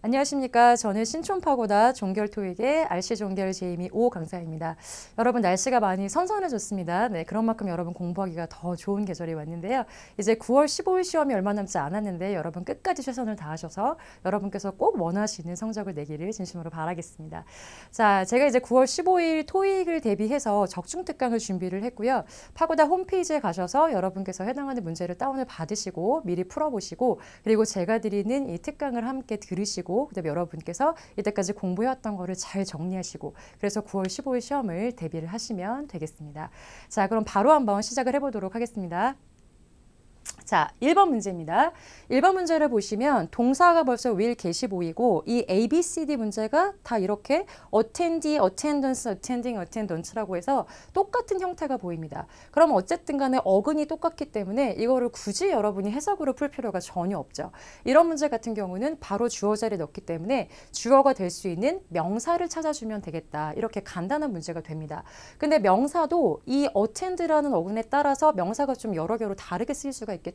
안녕하십니까. 저는 신촌파고다 종결토익의 RC 종결 제이미 오 강사입니다. 여러분 날씨가 많이 선선해졌습니다. 네, 그런 만큼 여러분 공부하기가 더 좋은 계절이 왔는데요. 이제 9월 15일 시험이 얼마 남지 않았는데 여러분 끝까지 최선을 다하셔서 여러분께서 꼭 원하시는 성적을 내기를 진심으로 바라겠습니다. 자, 제가 이제 9월 15일 토익을 대비해서 적중특강을 준비를 했고요. 파고다 홈페이지에 가셔서 여러분께서 해당하는 문제를 다운을 받으시고 미리 풀어보시고 그리고 제가 드리는 이 특강을 함께 들으시고 그다음에 여러분께서 이때까지 공부해왔던 거를 잘 정리하시고 그래서 9월 15일 시험을 대비를 하시면 되겠습니다. 자, 그럼 바로 한번 시작을 해보도록 하겠습니다. 자, 1번 문제입니다. 1번 문제를 보시면 동사가 벌써 will get이 보이고 이 A, B, C, D 문제가 다 이렇게 attendee, attendance, attending, attendance라고 해서 똑같은 형태가 보입니다. 그럼 어쨌든 간에 어근이 똑같기 때문에 이거를 굳이 여러분이 해석으로 풀 필요가 전혀 없죠. 이런 문제 같은 경우는 바로 주어 자리에 넣기 때문에 주어가 될 수 있는 명사를 찾아주면 되겠다. 이렇게 간단한 문제가 됩니다. 근데 명사도 이 attend라는 어근에 따라서 명사가 좀 여러 개로 다르게 쓰일 수가 있겠죠.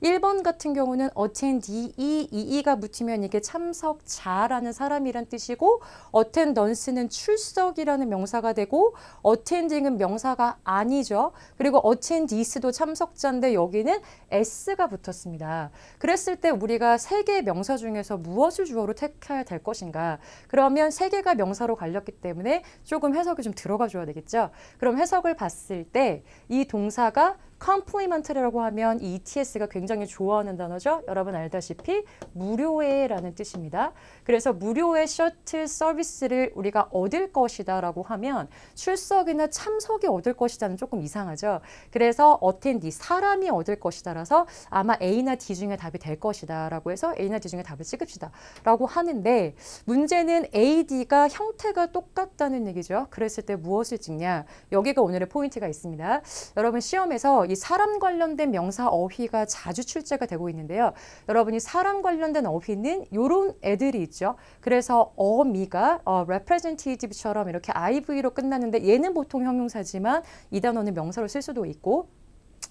1번 같은 경우는 attendee, 이가 붙으면 이게 참석자라는 사람이란 뜻이고 attendance는 출석이라는 명사가 되고 attending은 명사가 아니죠. 그리고 attendees도 참석자인데 여기는 s가 붙었습니다. 그랬을 때 우리가 세 개의 명사 중에서 무엇을 주어로 택해야 될 것인가? 그러면 세 개가 명사로 갈렸기 때문에 조금 해석이 좀 들어가 줘야 되겠죠. 그럼 해석을 봤을 때 이 동사가 compliment라고 하면 이 ETS가 굉장히 좋아하는 단어죠. 여러분 알다시피 무료의라는 뜻입니다. 그래서 무료의 셔틀 서비스를 우리가 얻을 것이다 라고 하면 출석이나 참석이 얻을 것이다는 조금 이상하죠. 그래서 attendee, 사람이 얻을 것이다라서 아마 A나 D 중에 답이 될 것이다 라고 해서 A나 D 중에 답을 찍읍시다 라고 하는데 문제는 A, D가 형태가 똑같다는 얘기죠. 그랬을 때 무엇을 찍냐? 여기가 오늘의 포인트가 있습니다. 여러분 시험에서 이 사람 관련된 명사 어휘가 자주 출제가 되고 있는데요. 여러분이 사람 관련된 어휘는 이런 애들이 있죠. 그래서 어미가 representative처럼 이렇게 IV로 끝나는데 얘는 보통 형용사지만 이 단어는 명사로 쓸 수도 있고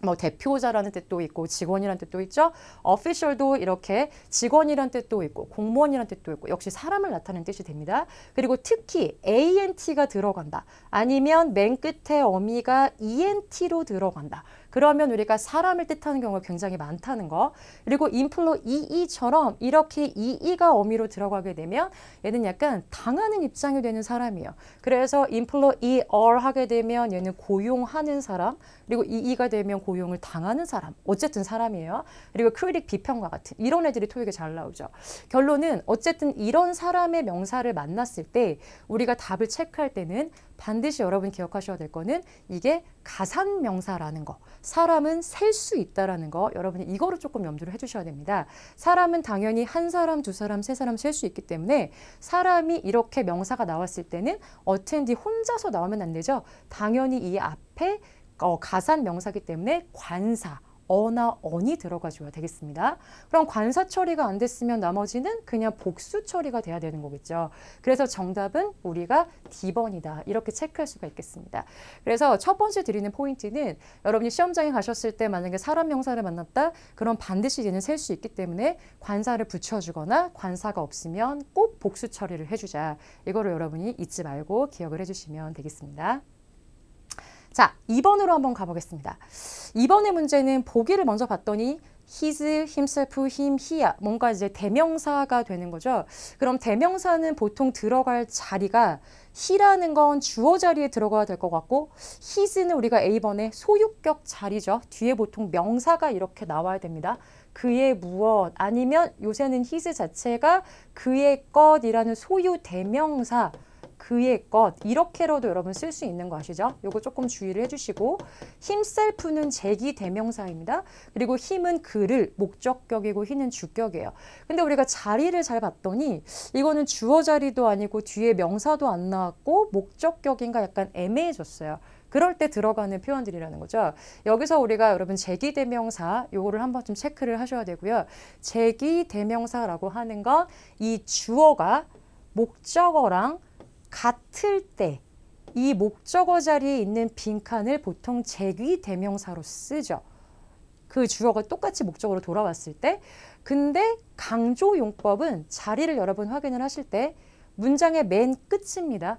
뭐 대표자라는 뜻도 있고 직원이라는 뜻도 있죠. official도 이렇게 직원이라는 뜻도 있고 공무원이라는 뜻도 있고 역시 사람을 나타내는 뜻이 됩니다. 그리고 특히 ANT가 들어간다. 아니면 맨 끝에 어미가 ENT로 들어간다. 그러면 우리가 사람을 뜻하는 경우가 굉장히 많다는 거. 그리고 employee처럼 이렇게 EE가 어미로 들어가게 되면 얘는 약간 당하는 입장이 되는 사람이에요. 그래서 employer 하게 되면 얘는 고용하는 사람, 그리고 EE가 되면 고용을 당하는 사람. 어쨌든 사람이에요. 그리고 critic, 비평가 같은 이런 애들이 토익에 잘 나오죠. 결론은 어쨌든 이런 사람의 명사를 만났을 때 우리가 답을 체크할 때는 반드시 여러분 기억하셔야 될 거는 이게 가산명사라는 거. 사람은 셀 수 있다라는 거. 여러분이 이거를 조금 염두를 해주셔야 됩니다. 사람은 당연히 한 사람, 두 사람, 세 사람 셀 수 있기 때문에 사람이 이렇게 명사가 나왔을 때는 attendee 혼자서 나오면 안 되죠. 당연히 이 앞에 가산명사기 때문에 관사. 어나 언이 들어가 줘야 되겠습니다. 그럼 관사 처리가 안 됐으면 나머지는 그냥 복수 처리가 돼야 되는 거겠죠. 그래서 정답은 우리가 D번이다. 이렇게 체크할 수가 있겠습니다. 그래서 첫 번째 드리는 포인트는 여러분이 시험장에 가셨을 때 만약에 사람 명사를 만났다. 그럼 반드시 얘는 셀 수 있기 때문에 관사를 붙여주거나 관사가 없으면 꼭 복수 처리를 해주자. 이거를 여러분이 잊지 말고 기억을 해주시면 되겠습니다. 자, 2번으로 한번 가보겠습니다. 2번의 문제는 보기를 먼저 봤더니 his, himself, him, he야 뭔가 이제 대명사가 되는 거죠. 그럼 대명사는 보통 들어갈 자리가 he라는 건 주어 자리에 들어가야 될 것 같고 his는 우리가 A번의 소유격 자리죠. 뒤에 보통 명사가 이렇게 나와야 됩니다. 그의 무엇 아니면 요새는 his 자체가 그의 것이라는 소유 대명사 그의 것 이렇게라도 여러분 쓸 수 있는 거 아시죠? 요거 조금 주의를 해주시고 himself는 제기 대명사입니다. 그리고 him은 그를 목적격이고 he는 주격이에요. 근데 우리가 자리를 잘 봤더니 이거는 주어 자리도 아니고 뒤에 명사도 안 나왔고 목적격인가 약간 애매해졌어요. 그럴 때 들어가는 표현들이라는 거죠. 여기서 우리가 여러분 제기대명사 요거를 한번 좀 체크를 하셔야 되고요. 제기대명사라고 하는 건 이 주어가 목적어랑 같을 때 이 목적어 자리에 있는 빈칸을 보통 제귀 대명사로 쓰죠. 그 주어가 똑같이 목적으로 돌아왔을 때 근데 강조 용법은 자리를 여러분 확인을 하실 때 문장의 맨 끝입니다.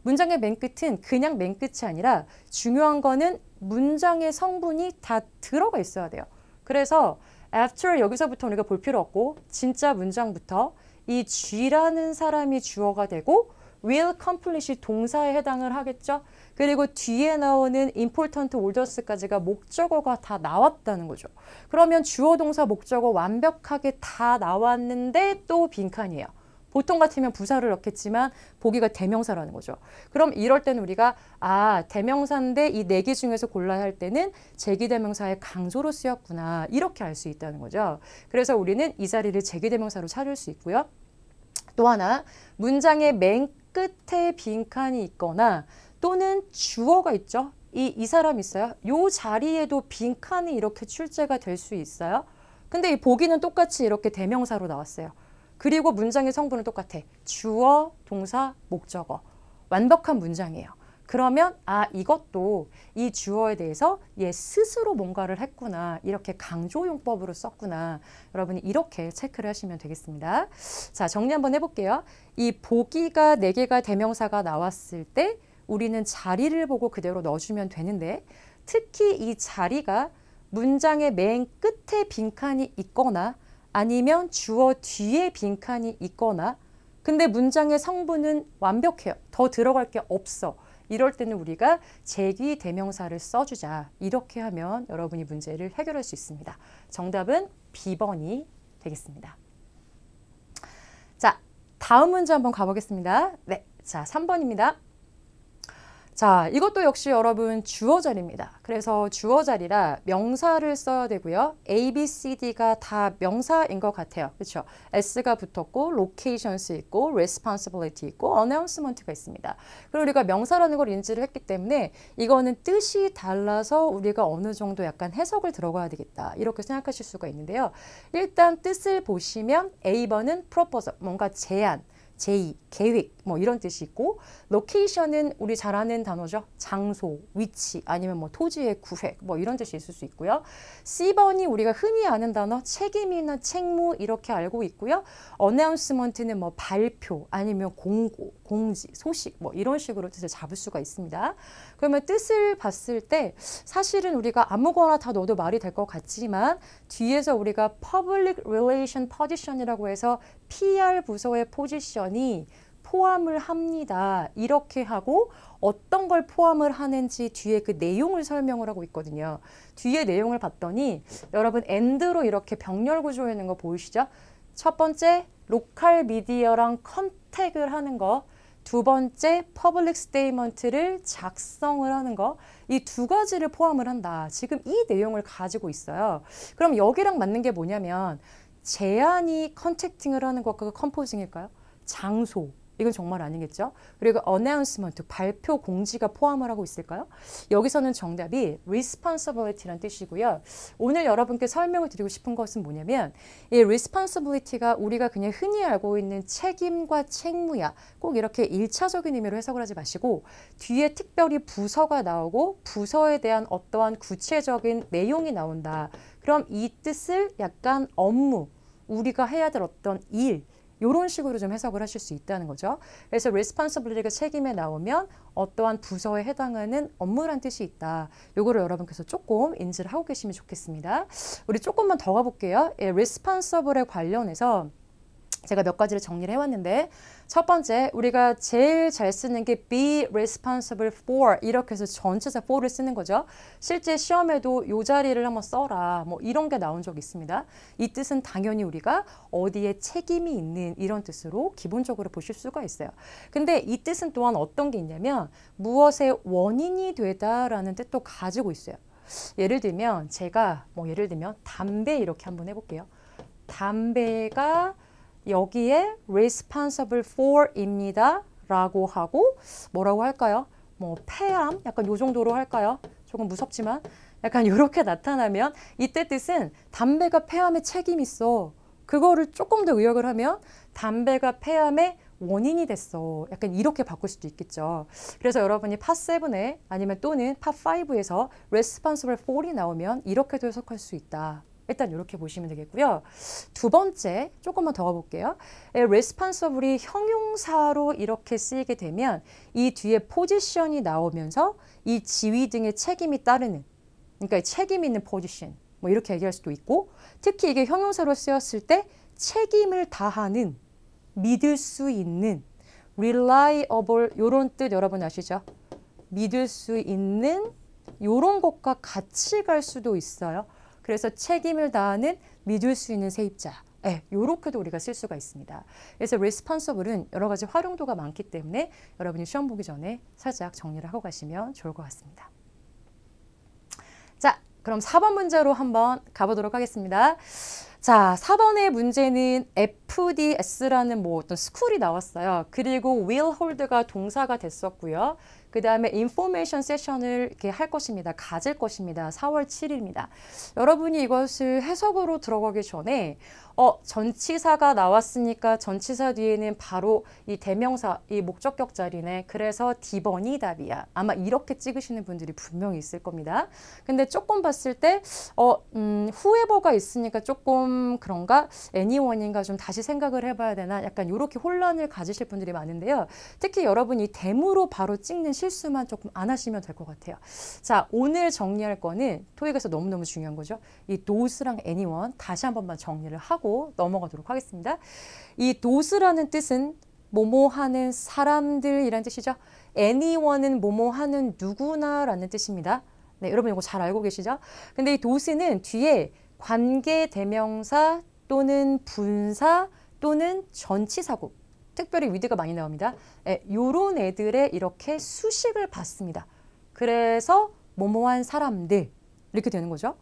문장의 맨 끝은 그냥 맨 끝이 아니라 중요한 거는 문장의 성분이 다 들어가 있어야 돼요. 그래서 after 여기서부터 우리가 볼 필요 없고 진짜 문장부터 이 G라는 사람이 주어가 되고 will complet이 동사에 해당을 하겠죠. 그리고 뒤에 나오는 important orders까지가 목적어가 다 나왔다는 거죠. 그러면 주어, 동사, 목적어 완벽하게 다 나왔는데 또 빈칸이에요. 보통 같으면 부사를 넣겠지만 보기가 대명사라는 거죠. 그럼 이럴 때는 우리가 대명사인데 이 네 개 중에서 골라야 할 때는 제기대명사의 강조로 쓰였구나 이렇게 알 수 있다는 거죠. 그래서 우리는 이 자리를 제기대명사로 찾을 수 있고요. 또 하나 문장의 맨 끝에 빈칸이 있거나 또는 주어가 있죠. 이 사람 있어요. 이 자리에도 빈칸이 이렇게 출제가 될 수 있어요. 근데 이 보기는 똑같이 이렇게 대명사로 나왔어요. 그리고 문장의 성분은 똑같아. 주어, 동사, 목적어. 완벽한 문장이에요. 그러면 이것도 이 주어에 대해서 얘 스스로 뭔가를 했구나. 이렇게 강조용법으로 썼구나. 여러분이 이렇게 체크를 하시면 되겠습니다. 자, 정리 한번 해볼게요. 이 보기가 4개가 대명사가 나왔을 때 우리는 자리를 보고 그대로 넣어주면 되는데 특히 이 자리가 문장의 맨 끝에 빈칸이 있거나 아니면 주어 뒤에 빈칸이 있거나 근데 문장의 성분은 완벽해요. 더 들어갈 게 없어. 이럴 때는 우리가 제기 대명사를 써주자. 이렇게 하면 여러분이 문제를 해결할 수 있습니다. 정답은 B번이 되겠습니다. 자, 다음 문제 한번 가보겠습니다. 네, 자, 3번입니다. 자, 이것도 역시 여러분 주어 자리입니다. 그래서 주어 자리라 명사를 써야 되고요. A, B, C, D가 다 명사인 것 같아요. 그렇죠? S가 붙었고, locations 있고, responsibility 있고, announcement가 있습니다. 그리고 우리가 명사라는 걸 인지를 했기 때문에 이거는 뜻이 달라서 우리가 어느 정도 약간 해석을 들어가야 되겠다. 이렇게 생각하실 수가 있는데요. 일단 뜻을 보시면 A번은 proposal, 뭔가 제안. 제의, 계획 뭐 이런 뜻이 있고 로케이션은 우리 잘 아는 단어죠. 장소, 위치 아니면 뭐 토지의 구획 뭐 이런 뜻이 있을 수 있고요. C번이 우리가 흔히 아는 단어 책임이나 책무 이렇게 알고 있고요. 어나운스먼트는 뭐 발표 아니면 공고, 공지, 소식 뭐 이런 식으로 뜻을 잡을 수가 있습니다. 그러면 뜻을 봤을 때 사실은 우리가 아무거나 다 넣어도 말이 될 것 같지만 뒤에서 우리가 Public Relation Position이라고 해서 PR 부서의 포지션이 포함을 합니다. 이렇게 하고 어떤 걸 포함을 하는지 뒤에 그 내용을 설명을 하고 있거든요. 뒤에 내용을 봤더니 여러분 end로 이렇게 병렬 구조에 있는 거 보이시죠? 첫 번째 로컬 미디어랑 컨택을 하는 거, 두 번째 퍼블릭 스테이먼트를 작성을 하는 거, 이 두 가지를 포함을 한다. 지금 이 내용을 가지고 있어요. 그럼 여기랑 맞는 게 뭐냐면 제안이 컨택팅을 하는 것과 컴포징일까요? 장소. 이건 정말 아니겠죠? 그리고 announcement, 발표 공지가 포함을 하고 있을까요? 여기서는 정답이 responsibility란 뜻이고요. 오늘 여러분께 설명을 드리고 싶은 것은 뭐냐면 이 responsibility가 우리가 그냥 흔히 알고 있는 책임과 책무야. 꼭 이렇게 1차적인 의미로 해석을 하지 마시고 뒤에 특별히 부서가 나오고 부서에 대한 어떠한 구체적인 내용이 나온다. 그럼 이 뜻을 약간 업무, 우리가 해야 될 어떤 일, 이런 식으로 좀 해석을 하실 수 있다는 거죠. 그래서 responsibility가 책임에 나오면 어떠한 부서에 해당하는 업무란 뜻이 있다. 요거를 여러분께서 조금 인지를 하고 계시면 좋겠습니다. 우리 조금만 더 가볼게요. responsible에 관련해서 제가 몇 가지를 정리를 해왔는데 첫 번째, 우리가 제일 잘 쓰는 게 be responsible for 이렇게 해서 전체사 for를 쓰는 거죠. 실제 시험에도 이 자리를 한번 써라 뭐 이런 게 나온 적이 있습니다. 이 뜻은 당연히 우리가 어디에 책임이 있는 이런 뜻으로 기본적으로 보실 수가 있어요. 근데 이 뜻은 또한 어떤 게 있냐면 무엇의 원인이 되다라는 뜻도 가지고 있어요. 예를 들면 제가 예를 들면 담배 이렇게 한번 해볼게요. 담배가 여기에 responsible for입니다. 라고 하고 뭐라고 할까요? 폐암? 약간 요 정도로 할까요? 조금 무섭지만 약간 이렇게 나타나면 이때 뜻은 담배가 폐암에 책임이 있어. 그거를 조금 더 의역을 하면 담배가 폐암의 원인이 됐어. 약간 이렇게 바꿀 수도 있겠죠. 그래서 여러분이 파 7에 아니면 또는 파 5에서 responsible for이 나오면 이렇게도 해석할 수 있다. 일단 이렇게 보시면 되겠고요. 두 번째, 조금만 더 가볼게요. responsible이 형용사로 이렇게 쓰이게 되면 이 뒤에 포지션이 나오면서 이 지위 등의 책임이 따르는, 그러니까 책임 있는 포지션, 뭐 이렇게 얘기할 수도 있고, 특히 이게 형용사로 쓰였을 때 책임을 다하는, 믿을 수 있는, reliable 이런 뜻 여러분 아시죠? 믿을 수 있는 이런 것과 같이 갈 수도 있어요. 그래서 책임을 다하는 믿을 수 있는 세입자. 이렇게도 우리가 쓸 수가 있습니다. 그래서 responsible은 여러 가지 활용도가 많기 때문에 여러분이 시험 보기 전에 살짝 정리를 하고 가시면 좋을 것 같습니다. 자, 그럼 4번 문제로 한번 가보도록 하겠습니다. 자, 4번의 문제는 FDS라는 뭐 어떤 스쿨이 나왔어요. 그리고 will hold가 동사가 됐었고요. 그 다음에 인포메이션 세션을 이렇게 할 것입니다. 가질 것입니다. 4월 7일입니다. 여러분이 이것을 해석으로 들어가기 전에 전치사가 나왔으니까 전치사 뒤에는 바로 이 대명사, 이 목적격 자리네. 그래서 D번이 답이야. 아마 이렇게 찍으시는 분들이 분명히 있을 겁니다. 근데 조금 봤을 때 whoever가 있으니까 조금 그런가? anyone인가 좀 다시 생각을 해봐야 되나? 약간 이렇게 혼란을 가지실 분들이 많은데요. 특히 여러분이 대무로 바로 찍는 실수만 조금 안 하시면 될 것 같아요. 자, 오늘 정리할 거는 토익에서 너무너무 중요한 거죠. 이 those랑 anyone 다시 한 번만 정리를 하고 넘어가도록 하겠습니다. 이 those라는 뜻은 뭐뭐 하는 사람들이란 뜻이죠. anyone은 뭐뭐 하는 누구나 라는 뜻입니다. 네, 여러분 이거 잘 알고 계시죠? 근데 이 those는 뒤에 관계 대명사 또는 분사 또는 전치사구, 특별히 with가 많이 나옵니다. 요런 애들의 이렇게 수식을 받습니다. 그래서 뭐뭐한 사람들 이렇게 되는 거죠.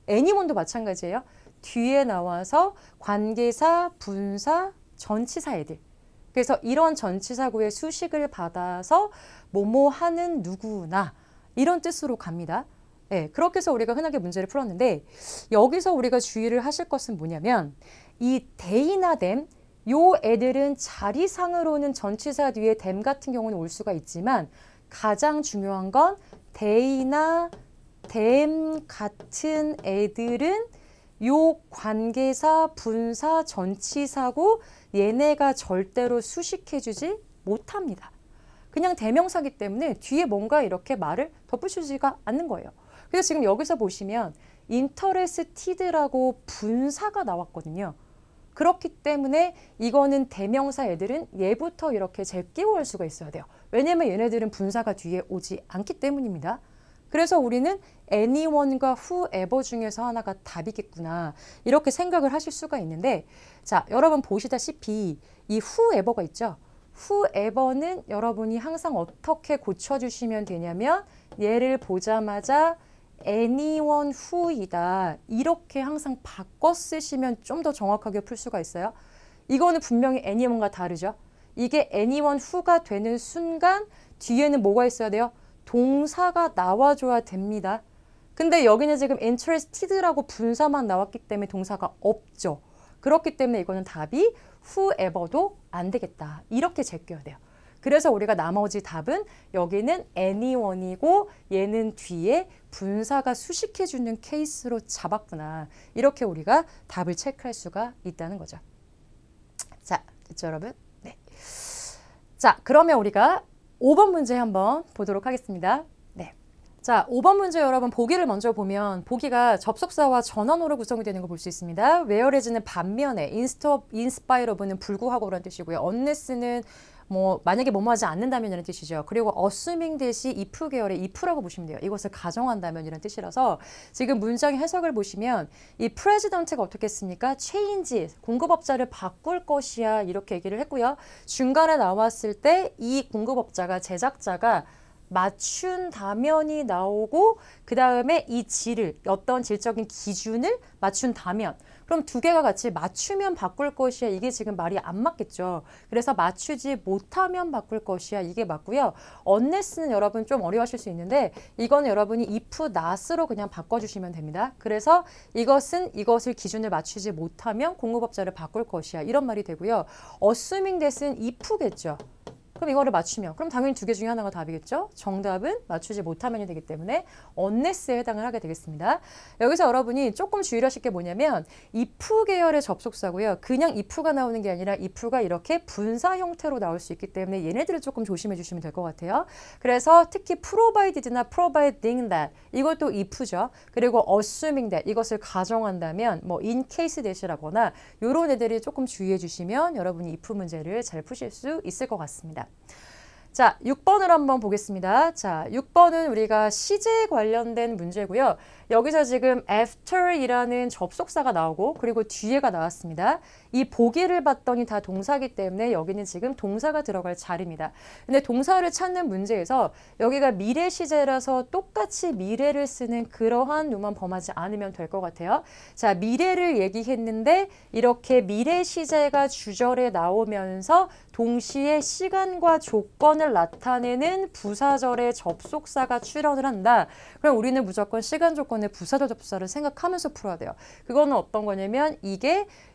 anyone도 마찬가지예요. 뒤에 나와서 관계사, 분사, 전치사 애들. 그래서 이런 전치사구의 수식을 받아서 뭐뭐하는 누구나 이런 뜻으로 갑니다. 그렇게 해서 우리가 흔하게 문제를 풀었는데 여기서 우리가 주의를 하실 것은 뭐냐면 이 they나 them 요 애들은 자리상으로는 전치사 뒤에 them 같은 경우는 올 수가 있지만 가장 중요한 건 they나 them 같은 애들은 요 관계사, 분사, 전치사고 얘네가 절대로 수식해주지 못합니다. 그냥 대명사기 때문에 뒤에 뭔가 이렇게 말을 덧붙이지가 않는 거예요. 그래서 지금 여기서 보시면 interested라고 분사가 나왔거든요. 그렇기 때문에 이거는 대명사 애들은 얘부터 이렇게 제끼고 올 수가 있어야 돼요. 왜냐면 얘네들은 분사가 뒤에 오지 않기 때문입니다. 그래서 우리는 anyone과 whoever 중에서 하나가 답이겠구나 이렇게 생각을 하실 수가 있는데 자, 여러분 보시다시피 이 whoever가 있죠. whoever는 여러분이 항상 어떻게 고쳐주시면 되냐면 얘를 보자마자 anyone who이다 이렇게 항상 바꿔 쓰시면 좀 더 정확하게 풀 수가 있어요. 이거는 분명히 anyone과 다르죠. 이게 anyone who가 되는 순간 뒤에는 뭐가 있어야 돼요? 동사가 나와줘야 됩니다. 근데 여기는 지금 interested라고 분사만 나왔기 때문에 동사가 없죠. 그렇기 때문에 이거는 답이 whoever도 안 되겠다. 이렇게 제껴야 돼요. 그래서 우리가 나머지 답은 여기는 anyone이고 얘는 뒤에 분사가 수식해주는 케이스로 잡았구나. 이렇게 우리가 답을 체크할 수가 있다는 거죠. 자, 됐죠 여러분? 네. 자, 그러면 우리가 5번 문제 한번 보도록 하겠습니다. 네. 자, 5번 문제 여러분 보기를 먼저 보면 보기가 접속사와 전환어로 구성이 되는 걸 볼 수 있습니다. whereas는 반면에 inspire of는 불구하고라는 뜻이고요. unless는 뭐 만약에 뭐뭐 하지 않는다면이라는 뜻이죠. 그리고 assuming 대시 if 계열의 if라고 보시면 돼요. 이것을 가정한다면이라는 뜻이라서 지금 문장 해석을 보시면 이 president가 어떻게 했습니까? change, 공급업자를 바꿀 것이야 이렇게 얘기를 했고요. 중간에 나왔을 때 이 공급업자가 제작자가 맞춘다면이 나오고 그 다음에 이 질을 어떤 질적인 기준을 맞춘다면 그럼 두 개가 같이 맞추면 바꿀 것이야. 이게 지금 말이 안 맞겠죠. 그래서 맞추지 못하면 바꿀 것이야. 이게 맞고요. unless는 여러분 좀 어려워하실 수 있는데 이거는 여러분이 if not으로 그냥 바꿔주시면 됩니다. 그래서 이것을 기준을 맞추지 못하면 공급업자를 바꿀 것이야. 이런 말이 되고요. assuming that은 if겠죠. 그럼 이거를 맞추면 그럼 당연히 두 개 중에 하나가 답이겠죠. 정답은 맞추지 못하면이 되기 때문에 unless에 해당을 하게 되겠습니다. 여기서 여러분이 조금 주의를 하실 게 뭐냐면 if 계열의 접속사고요. 그냥 if가 나오는 게 아니라 if가 이렇게 분사 형태로 나올 수 있기 때문에 얘네들을 조금 조심해 주시면 될 것 같아요. 그래서 특히 provided나 providing that 이것도 if죠. 그리고 assuming that 이것을 가정한다면 뭐 in case that이라거나 이런 애들이 조금 주의해 주시면 여러분이 if 문제를 잘 푸실 수 있을 것 같습니다. 자, 6번을 한번 보겠습니다. 자, 6번은 우리가 시제 관련된 문제고요. 여기서 지금 after이라는 접속사가 나오고 그리고 뒤에가 나왔습니다. 이 보기를 봤더니 다 동사기 때문에 여기는 지금 동사가 들어갈 자리입니다. 근데 동사를 찾는 문제에서 여기가 미래 시제라서 똑같이 미래를 쓰는 그러한 놈만 범하지 않으면 될 것 같아요. 자, 미래를 얘기했는데 이렇게 미래 시제가 주절에 나오면서 동시에 시간과 조건을 나타내는 부사절의 접속사가 출현을 한다. 그럼 우리는 무조건 시간 조건의 부사절 접속사를 생각하면서 풀어야 돼요. 그거는 어떤 거냐면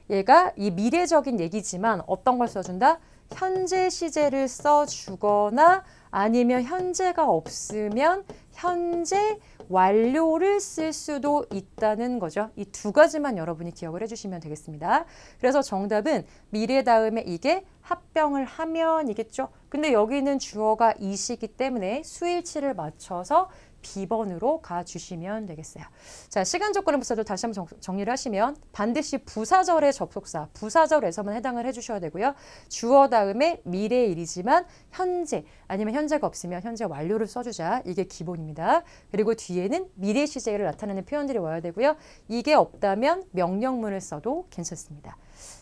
얘가 이 미래적인 얘기지만 어떤 걸 써준다? 현재 시제를 써주거나 아니면 현재가 없으면 현재 완료를 쓸 수도 있다는 거죠. 이 두 가지만 여러분이 기억을 해주시면 되겠습니다. 그래서 정답은 미래 다음에 이게 합병을 하면이겠죠. 근데 여기는 주어가 이시기 때문에 수일치를 맞춰서 B번으로 가주시면 되겠어요. 자, 시간 조건의 부사절 다시 한번 정리를 하시면 반드시 부사절의 접속사, 부사절에서만 해당을 해주셔야 되고요. 주어 다음에 미래의 일이지만 현재 아니면 현재가 없으면 현재 완료를 써주자. 이게 기본입니다. 그리고 뒤에는 미래 시제를 나타내는 표현들이 와야 되고요. 이게 없다면 명령문을 써도 괜찮습니다.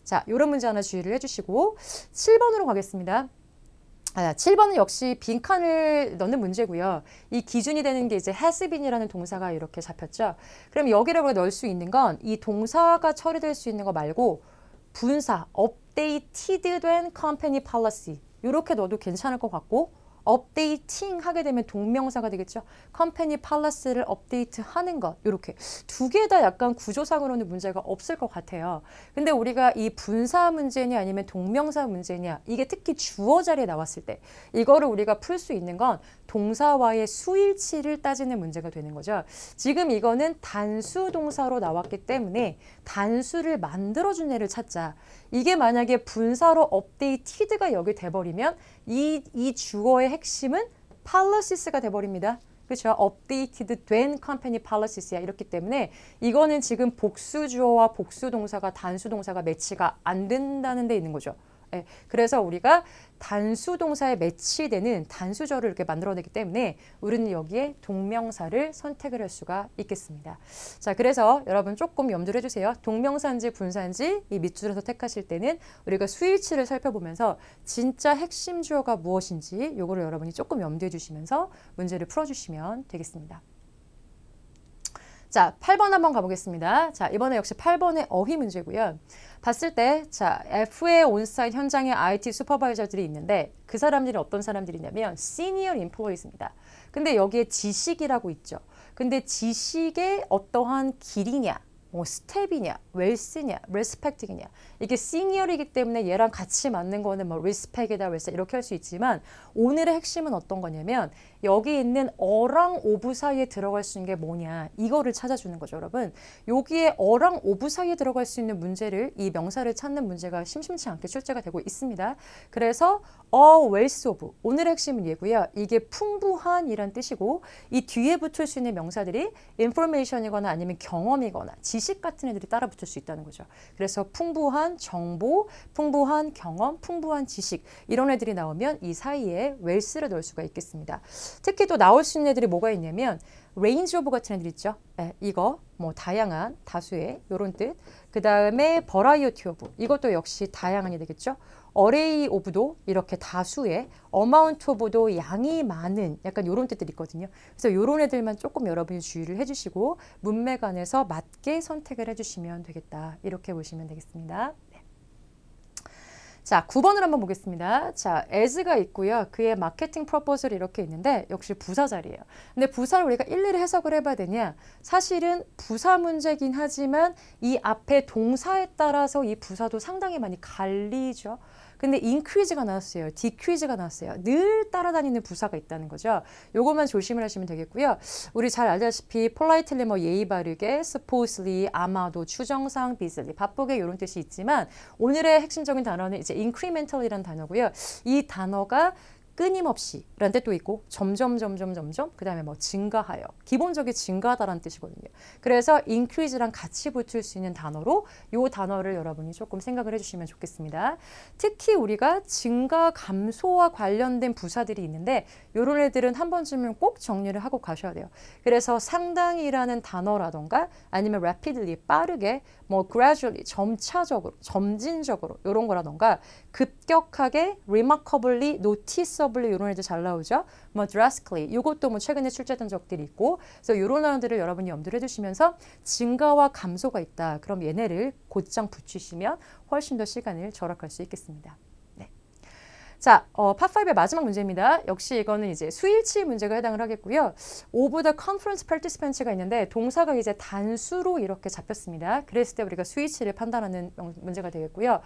자, 이런 문제 하나 주의를 해주시고 7번으로 가겠습니다. 7번은 역시 빈칸을 넣는 문제고요. 이 기준이 되는 게 이제 has been이라는 동사가 이렇게 잡혔죠. 그럼 여기를 우리가 넣을 수 있는 건 이 동사가 처리될 수 있는 거 말고 분사, updated 된 company policy 이렇게 넣어도 괜찮을 것 같고 업데이팅 하게 되면 동명사가 되겠죠. 컴퍼니 팔러스를 업데이트하는 것 이렇게 두 개 다 약간 구조상으로는 문제가 없을 것 같아요. 근데 우리가 이 분사 문제냐 아니면 동명사 문제냐 이게 특히 주어 자리에 나왔을 때 이거를 우리가 풀 수 있는 건 동사와의 수일치를 따지는 문제가 되는 거죠. 지금 이거는 단수 동사로 나왔기 때문에 단수를 만들어준 애를 찾자. 이게 만약에 분사로 업데이티드가 여기 돼버리면 이 주어의 핵심은 policies 돼버립니다. 그렇죠? 업데이티드 된 컴퍼니 policies 이렇기 때문에 이거는 지금 복수 주어와 복수 동사가 단수 동사가 매치가 안 된다는 데 있는 거죠. 네, 그래서 우리가 단수 동사에 매치되는 단수절을 이렇게 만들어내기 때문에 우리는 여기에 동명사를 선택을 할 수가 있겠습니다. 자, 그래서 여러분 조금 염두를 해주세요. 동명사인지 분사인지 이 밑줄에서 택하실 때는 우리가 수일치를 살펴보면서 진짜 핵심 주어가 무엇인지 요거를 여러분이 조금 염두해 주시면서 문제를 풀어주시면 되겠습니다. 자, 8번 한번 가보겠습니다. 자, 이번에 역시 8번의 어휘 문제고요. 봤을 때, 자, F의 온사이트 현장에 IT 슈퍼바이저들이 있는데 그 사람들이 어떤 사람들이냐면 시니어 인플로이즈입니다. 근데 여기에 지식이라고 있죠. 근데 지식의 어떠한 길이냐, 뭐 스텝이냐, 웰스냐, 레스펙트이냐 이게 시니어이기 때문에 얘랑 같이 맞는 거는 뭐 리스펙이다, 웰스 이렇게 할 수 있지만 오늘의 핵심은 어떤 거냐면 여기 있는 어랑 오브 사이에 들어갈 수 있는 게 뭐냐 이거를 찾아주는 거죠, 여러분. 여기에 어랑 오브 사이에 들어갈 수 있는 문제를 이 명사를 찾는 문제가 심심치 않게 출제가 되고 있습니다. 그래서 wealth of 오늘의 핵심은 얘고요. 이게 풍부한이란 뜻이고 이 뒤에 붙을 수 있는 명사들이 information이거나 아니면 경험이거나 지식 같은 애들이 따라 붙을 수 있다는 거죠. 그래서 풍부한 정보, 풍부한 경험, 풍부한 지식 이런 애들이 나오면 이 사이에 wealth를 넣을 수가 있겠습니다. 특히 또 나올 수 있는 애들이 뭐가 있냐면 range of 같은 애들 있죠. 네, 이거 뭐 다양한, 다수의 요런 뜻. 그 다음에 variety of 이것도 역시 다양한이 되겠죠. array of도 이렇게 다수의, amount of도 양이 많은 약간 요런 뜻들이 있거든요. 그래서 요런 애들만 조금 여러분이 주의를 해주시고 문맥안에서 맞게 선택을 해주시면 되겠다. 이렇게 보시면 되겠습니다. 자, 9번을 한번 보겠습니다. 자, as가 있고요. 그의 마케팅 프로포즐이 이렇게 있는데 역시 부사 자리예요. 근데 부사를 우리가 일일이 해석을 해봐야 되냐? 사실은 부사 문제긴 하지만 이 앞에 동사에 따라서 이 부사도 상당히 많이 갈리죠. 근데 increase가 나왔어요. decrease가 나왔어요. 늘 따라다니는 부사가 있다는 거죠. 요것만 조심을 하시면 되겠고요. 우리 잘 알다시피 politely 뭐 예의 바르게, supposedly 아마도, 추정상, busily 바쁘게 이런 뜻이 있지만 오늘의 핵심적인 단어는 이제 incremental이라는 단어고요. 이 단어가 끊임없이 라는 뜻도 있고 점점 그 다음에 뭐 증가하여 기본적인 증가하다라는 뜻이거든요. 그래서 increase랑 같이 붙을 수 있는 단어로 이 단어를 여러분이 조금 생각을 해주시면 좋겠습니다. 특히 우리가 증가 감소와 관련된 부사들이 있는데 이런 애들은 한 번쯤은 꼭 정리를 하고 가셔야 돼요. 그래서 상당히라는 단어라던가 아니면 rapidly 빠르게 뭐 gradually 점차적으로 점진적으로 이런 거라던가 급격하게 remarkably noticeably 이런 애들 잘 나오죠. 뭐 drastically 이것도 뭐 최근에 출제된 적들이 있고 그래서 이런 단어들을 여러분이 염두를 해주시면서 증가와 감소가 있다. 그럼 얘네를 곧장 붙이시면 훨씬 더 시간을 절약할 수 있겠습니다. 자, 파5의 마지막 문제입니다. 역시 이거는 이제 수일치 문제가 해당을 하겠고요. Of the conference participants가 있는데 동사가 이제 단수로 이렇게 잡혔습니다. 그랬을 때 우리가 수일치를 판단하는 문제가 되겠고요.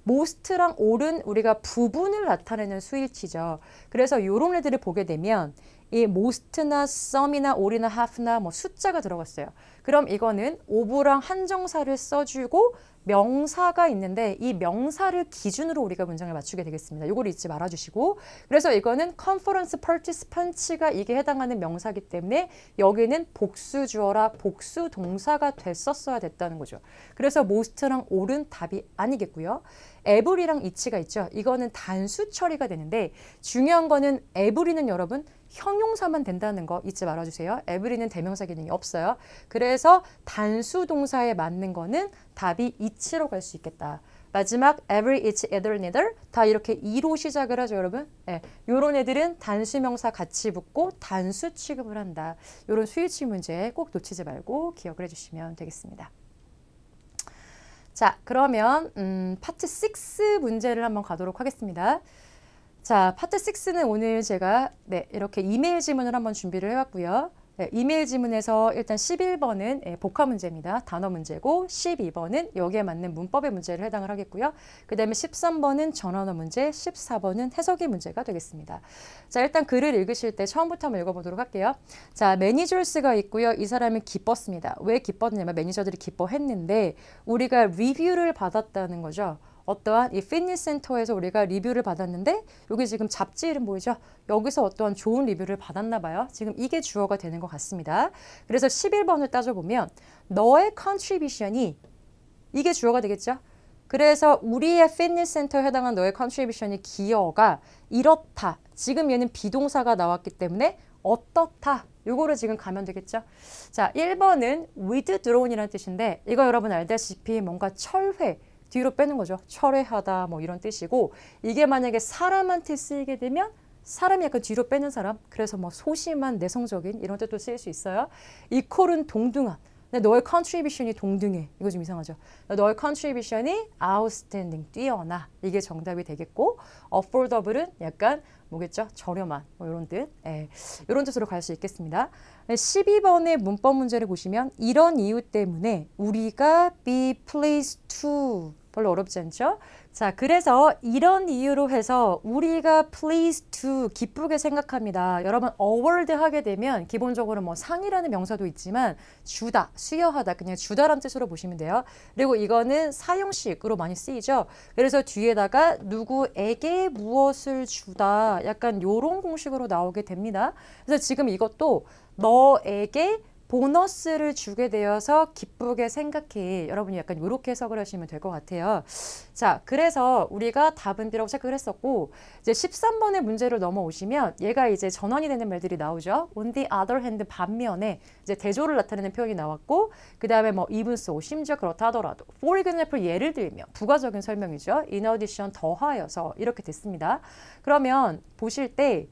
most랑 all은 우리가 부분을 나타내는 수일치죠. 그래서 이런 애들을 보게 되면 이 most나 some이나 all이나 half나 뭐 숫자가 들어갔어요. 그럼 이거는 of랑 한정사를 써주고 명사가 있는데 이 명사를 기준으로 우리가 문장을 맞추게 되겠습니다. 이걸 잊지 말아주시고 그래서 이거는 conference participants가 이게 해당하는 명사이기 때문에 여기는 복수 주어라 복수 동사가 됐었어야 됐다는 거죠. 그래서 most랑 all은 답이 아니겠고요. every랑 each가 있죠. 이거는 단수 처리가 되는데 중요한 거는 every는 여러분 형용사만 된다는 거 잊지 말아주세요. every는 대명사 기능이 없어요. 그래서 단수 동사에 맞는 거는 답이 each로 갈 수 있겠다. 마지막 every, each, either, neither 다 이렇게 e로 시작을 하죠, 여러분. 네, 요런 애들은 단수 명사 같이 붙고 단수 취급을 한다. 요런 수일치 문제 꼭 놓치지 말고 기억을 해주시면 되겠습니다. 자, 그러면 파트 6 문제를 한번 가도록 하겠습니다. 자, 파트 6는 오늘 제가 이렇게 이메일 지문을 한번 준비를 해왔고요. 이메일 지문에서 일단 11번은 복화 문제입니다. 단어 문제고 12번은 여기에 맞는 문법의 문제를 해당을 하겠고요. 그 다음에 13번은 전환어 문제, 14번은 해석의 문제가 되겠습니다. 자, 일단 글을 읽으실 때 처음부터 한번 읽어보도록 할게요. 자, 매니저스가 있고요. 이 사람은 기뻤습니다. 왜 기뻤냐면 매니저들이 기뻐했는데 우리가 리뷰를 받았다는 거죠. 어떠한 이 피트니스 센터에서 우리가 리뷰를 받았는데 여기 지금 잡지 이름 보이죠? 여기서 어떠한 좋은 리뷰를 받았나 봐요. 지금 이게 주어가 되는 것 같습니다. 그래서 11번을 따져보면 너의 컨트리뷰션이 이게 주어가 되겠죠? 그래서 우리의 피트니스 센터에 해당한 너의 컨트리뷰션이 기여가 이렇다. 지금 얘는 비동사가 나왔기 때문에 어떻다. 요거를 지금 가면 되겠죠? 자, 1번은 withdrawn이라는 뜻인데 이거 여러분 알다시피 뭔가 철회 뒤로 빼는 거죠. 철회하다 뭐 이런 뜻이고 이게 만약에 사람한테 쓰이게 되면 사람이 약간 뒤로 빼는 사람 그래서 뭐 소심한 내성적인 이런 뜻도 쓰일 수 있어요. equal은 동등한 근데 너의 contribution이 동등해. 이거 좀 이상하죠. 너의 contribution이 outstanding, 뛰어나. 이게 정답이 되겠고 affordable은 약간 뭐겠죠? 저렴한 뭐 이런 뜻. 이런 뜻으로 갈 수 있겠습니다. 12번의 문법 문제를 보시면 이런 이유 때문에 우리가 be pleased to 별로 어렵지 않죠? 자, 그래서 이런 이유로 해서 우리가 pleased to 기쁘게 생각합니다. 여러분 award 하게 되면 기본적으로 뭐 상이라는 명사도 있지만 주다, 수여하다 그냥 주다라는 뜻으로 보시면 돼요. 그리고 이거는 사형식으로 많이 쓰이죠. 그래서 뒤에다가 누구에게 무엇을 주다 약간 요런 공식으로 나오게 됩니다. 그래서 지금 이것도 너에게 보너스를 주게 되어서 기쁘게 생각해. 여러분이 약간 이렇게 해석을 하시면 될 것 같아요. 자, 그래서 우리가 답은 B라고 체크를 했었고 이제 13번의 문제로 넘어오시면 얘가 이제 전환이 되는 말들이 나오죠. On the other hand 반면에 이제 대조를 나타내는 표현이 나왔고 그 다음에 뭐 even so 심지어 그렇다 하더라도 for example 예를 들면 부가적인 설명이죠. in addition 더하여서 이렇게 됐습니다. 그러면 보실 때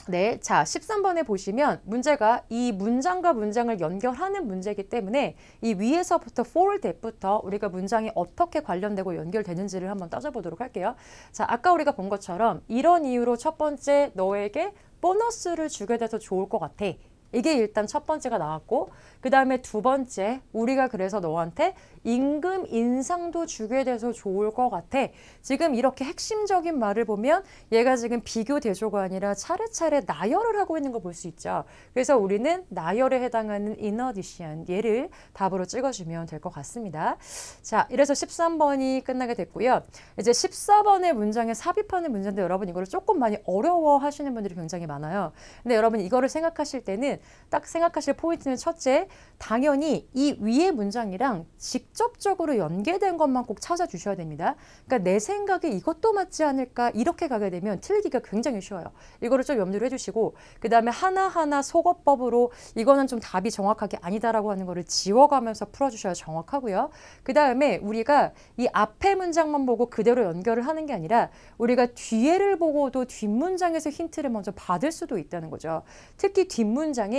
네, 자 13번에 보시면 문제가 이 문장과 문장을 연결하는 문제이기 때문에 이 위에서부터 for that부터 우리가 문장이 어떻게 관련되고 연결되는지를 한번 따져보도록 할게요. 자, 아까 우리가 본 것처럼 이런 이유로 첫 번째 너에게 보너스를 주게 돼서 좋을 것 같아. 이게 일단 첫 번째가 나왔고 그 다음에 두 번째 우리가 그래서 너한테 임금 인상도 주게 돼서 좋을 것 같아. 지금 이렇게 핵심적인 말을 보면 얘가 지금 비교 대조가 아니라 차례차례 나열을 하고 있는 거 볼 수 있죠. 그래서 우리는 나열에 해당하는 in addition 얘를 답으로 찍어주면 될 것 같습니다. 자, 이래서 13번이 끝나게 됐고요. 이제 14번의 문장에 삽입하는 문제인데 여러분 이거를 조금 많이 어려워 하시는 분들이 굉장히 많아요. 근데 여러분 이거를 생각하실 때는 딱 생각하실 포인트는 첫째, 당연히 이 위의 문장이랑 직접적으로 연계된 것만 꼭 찾아주셔야 됩니다. 그러니까 내 생각에 이것도 맞지 않을까 이렇게 가게 되면 틀리기가 굉장히 쉬워요. 이거를 좀 염두를 해주시고 그 다음에 하나하나 속어법으로 이거는 좀 답이 정확하게 아니다라고 하는 거를 지워가면서 풀어주셔야 정확하고요. 그 다음에 우리가 이 앞에 문장만 보고 그대로 연결을 하는 게 아니라 우리가 뒤에를 보고도 뒷문장에서 힌트를 먼저 받을 수도 있다는 거죠. 특히 뒷문장에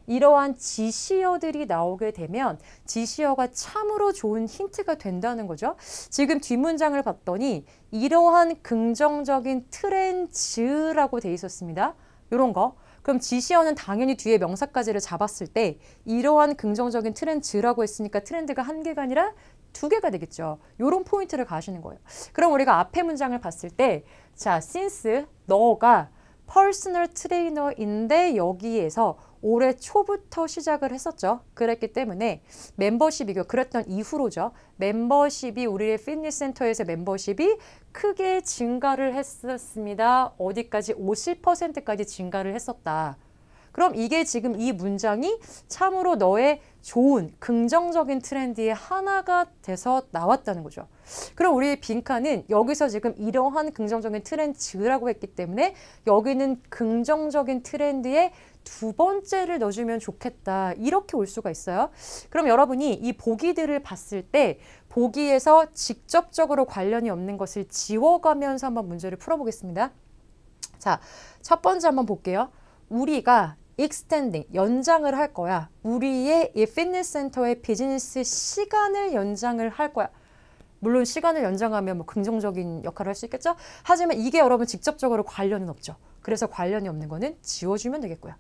이러한 지시어들이 나오게 되면 지시어가 참으로 좋은 힌트가 된다는 거죠. 지금 뒷문장을 봤더니 이러한 긍정적인 트렌즈라고 돼 있었습니다. 이런 거. 그럼 지시어는 당연히 뒤에 명사까지를 잡았을 때 이러한 긍정적인 트렌즈라고 했으니까 트렌드가 한 개가 아니라 두 개가 되겠죠. 이런 포인트를 가시는 거예요. 그럼 우리가 앞에 문장을 봤을 때 자, since 너가 퍼스널 트레이너인데 여기에서 올해 초부터 시작을 했었죠. 그랬기 때문에 멤버십이 그랬던 이후로죠. 멤버십이 우리의 피트니스 센터에서 멤버십이 크게 증가를 했었습니다. 어디까지? 50%까지 증가를 했었다. 그럼 이게 지금 이 문장이 참으로 너의 좋은 긍정적인 트렌드의 하나가 돼서 나왔다는 거죠. 그럼 우리의 빈칸은 여기서 지금 이러한 긍정적인 트렌드라고 했기 때문에 여기는 긍정적인 트렌드의 두 번째를 넣어주면 좋겠다. 이렇게 올 수가 있어요. 그럼 여러분이 이 보기들을 봤을 때 보기에서 직접적으로 관련이 없는 것을 지워가면서 한번 문제를 풀어보겠습니다. 자, 첫 번째 한번 볼게요. 우리가 extending, 연장을 할 거야. 우리의 이 피트니스 센터의 비즈니스 시간을 연장을 할 거야. 물론 시간을 연장하면 뭐 긍정적인 역할을 할 수 있겠죠? 하지만 이게 여러분 직접적으로 관련은 없죠. 그래서 관련이 없는 거는 지워주면 되겠고요.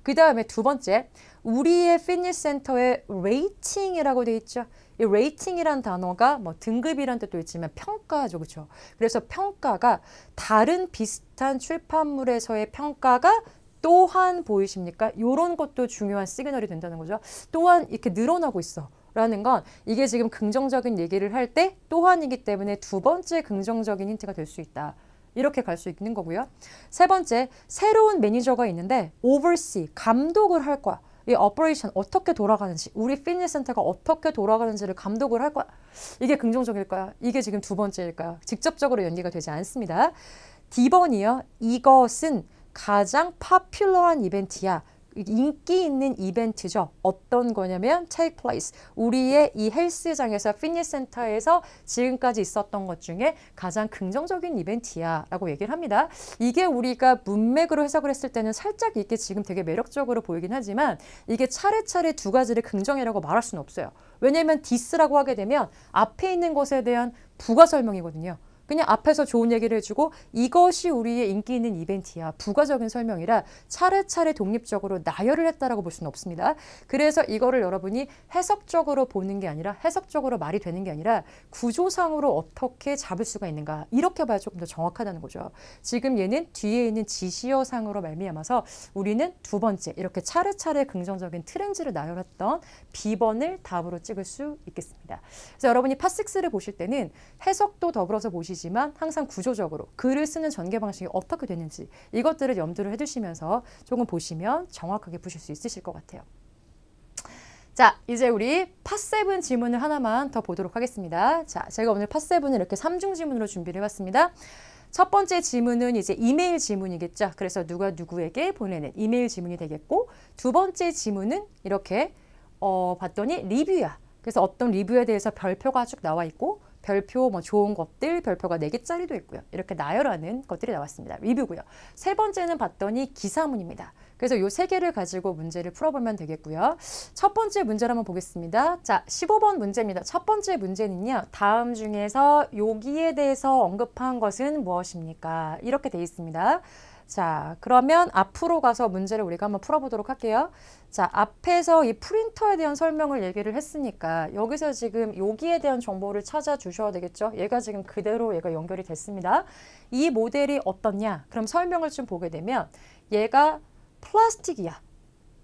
그 다음에 두 번째, 우리의 피트니스 센터의 레이팅이라고 돼 있죠. 이 레이팅이란 단어가 뭐 등급이란 뜻도 있지만 평가죠. 그렇죠? 그래서 평가가 다른 비슷한 출판물에서의 평가가 또한 보이십니까? 이런 것도 중요한 시그널이 된다는 거죠. 또한 이렇게 늘어나고 있어. 라는 건 이게 지금 긍정적인 얘기를 할 때 또한이기 때문에 두 번째 긍정적인 힌트가 될 수 있다. 이렇게 갈 수 있는 거고요. 세 번째, 새로운 매니저가 있는데 oversee, 감독을 할 거야. 이 operation 어떻게 돌아가는지, 우리 피트니스 센터가 어떻게 돌아가는지를 감독을 할 거야. 이게 긍정적일까요? 이게 지금 두 번째일까요? 직접적으로 연계가 되지 않습니다. D번이요. 이것은 가장 파퓰러한 이벤트야. 인기 있는 이벤트죠. 어떤 거냐면 take place. 우리의 이 헬스장에서 피트니스 센터에서 지금까지 있었던 것 중에 가장 긍정적인 이벤트야 라고 얘기를 합니다. 이게 우리가 문맥으로 해석을 했을 때는 살짝 이게 지금 되게 매력적으로 보이긴 하지만 이게 차례차례 두 가지를 긍정이라고 말할 수는 없어요. 왜냐하면 디스라고 하게 되면 앞에 있는 것에 대한 부가 설명이거든요. 그냥 앞에서 좋은 얘기를 해주고 이것이 우리의 인기 있는 이벤트야. 부가적인 설명이라 차례차례 독립적으로 나열을 했다라고 볼 수는 없습니다. 그래서 이거를 여러분이 해석적으로 보는 게 아니라 해석적으로 말이 되는 게 아니라 구조상으로 어떻게 잡을 수가 있는가. 이렇게 봐야 조금 더 정확하다는 거죠. 지금 얘는 뒤에 있는 지시어상으로 말미암아서 우리는 두 번째 이렇게 차례차례 긍정적인 트렌드를 나열했던 B번을 답으로 찍을 수 있겠습니다. 그래서 여러분이 파6를 보실 때는 해석도 더불어서 보시지만 항상 구조적으로 글을 쓰는 전개 방식이 어떻게 되는지 이것들을 염두를 해두시면서 조금 보시면 정확하게 푸실 수 있으실 것 같아요. 자, 이제 우리 팟7 지문을 하나만 더 보도록 하겠습니다. 자, 제가 오늘 팟7을 이렇게 3중 지문으로 준비를 해봤습니다. 첫 번째 지문은 이제 이메일 지문이겠죠. 그래서 누가 누구에게 보내는 이메일 지문이 되겠고, 두 번째 지문은 이렇게 봤더니 리뷰야. 그래서 어떤 리뷰에 대해서 별표가 쭉 나와 있고, 별표 뭐 좋은 것들, 별표가 4개짜리도 있고요. 이렇게 나열하는 것들이 나왔습니다. 리뷰고요. 세 번째는 봤더니 기사문입니다. 그래서 이 3개를 가지고 문제를 풀어보면 되겠고요. 첫 번째 문제를 한번 보겠습니다. 자, 15번 문제입니다. 첫 번째 문제는요. 다음 중에서 여기에 대해서 언급한 것은 무엇입니까? 이렇게 돼 있습니다. 자, 그러면 앞으로 가서 문제를 우리가 한번 풀어보도록 할게요. 자, 앞에서 이 프린터에 대한 설명을 얘기를 했으니까 여기서 지금 여기에 대한 정보를 찾아주셔야 되겠죠. 얘가 지금 그대로 얘가 연결이 됐습니다. 이 모델이 어떻냐? 그럼 설명을 좀 보게 되면 얘가 플라스틱이야.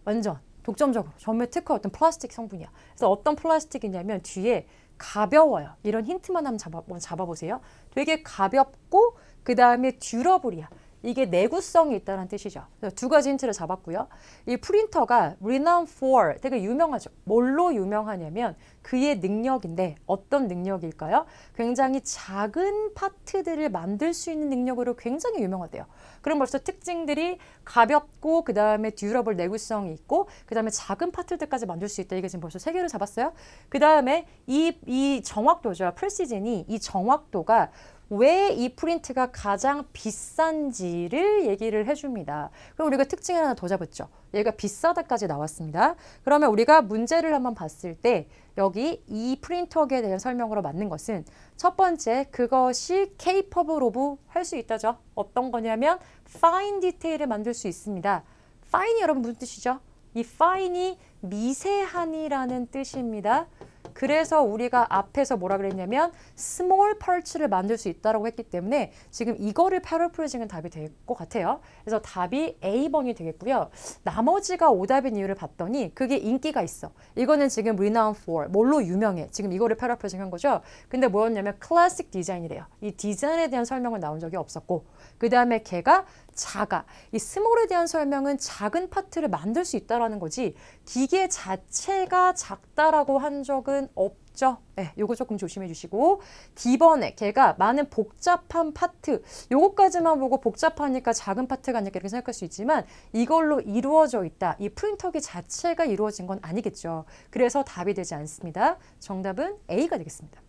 완전 독점적으로 전면 특화 어떤 플라스틱 성분이야. 그래서 어떤 플라스틱이냐면 뒤에 가벼워요. 이런 힌트만 한번 잡아보세요. 되게 가볍고 그 다음에 듀러블이야. 이게 내구성이 있다는 뜻이죠. 그래서 두 가지 힌트를 잡았고요. 이 프린터가 renowned for 되게 유명하죠. 뭘로 유명하냐면 그의 능력인데 어떤 능력일까요? 굉장히 작은 파트들을 만들 수 있는 능력으로 굉장히 유명하대요. 그럼 벌써 특징들이 가볍고 그 다음에 듀러블 내구성이 있고 그 다음에 작은 파트들까지 만들 수 있다. 이게 지금 벌써 3개를 잡았어요. 그 다음에 이 정확도죠. 프리시즌이 이 정확도가 왜 이 프린트가 가장 비싼지를 얘기를 해줍니다. 그럼 우리가 특징을 하나 더 잡았죠. 얘가 비싸다까지 나왔습니다. 그러면 우리가 문제를 한번 봤을 때 여기 이 프린터에 대한 설명으로 맞는 것은 첫 번째 그것이 capable of 할 수 있다죠. 어떤 거냐면 fine detail을 만들 수 있습니다. fine이 여러분 무슨 뜻이죠? 이 fine이 미세한이라는 뜻입니다. 그래서 우리가 앞에서 뭐라 그랬냐면 small parts를 만들 수 있다고 했기 때문에 지금 이거를 paraphrasing은 답이 될 것 같아요. 그래서 답이 A번이 되겠고요. 나머지가 오답인 이유를 봤더니 그게 인기가 있어. 이거는 지금 renowned for, 뭘로 유명해. 지금 이거를 paraphrasing 한 거죠. 근데 뭐였냐면 classic design이래요. 이 디자인에 대한 설명은 나온 적이 없었고 그 다음에 걔가 작아. 이 스몰에 대한 설명은 작은 파트를 만들 수 있다라는 거지 기계 자체가 작다라고 한 적은 없죠. 네, 요거 조금 조심해 주시고 D번에 걔가 많은 복잡한 파트 요거까지만 보고 복잡하니까 작은 파트가 아닐까 이렇게 생각할 수 있지만 이걸로 이루어져 있다. 이 프린터기 자체가 이루어진 건 아니겠죠. 그래서 답이 되지 않습니다. 정답은 A가 되겠습니다.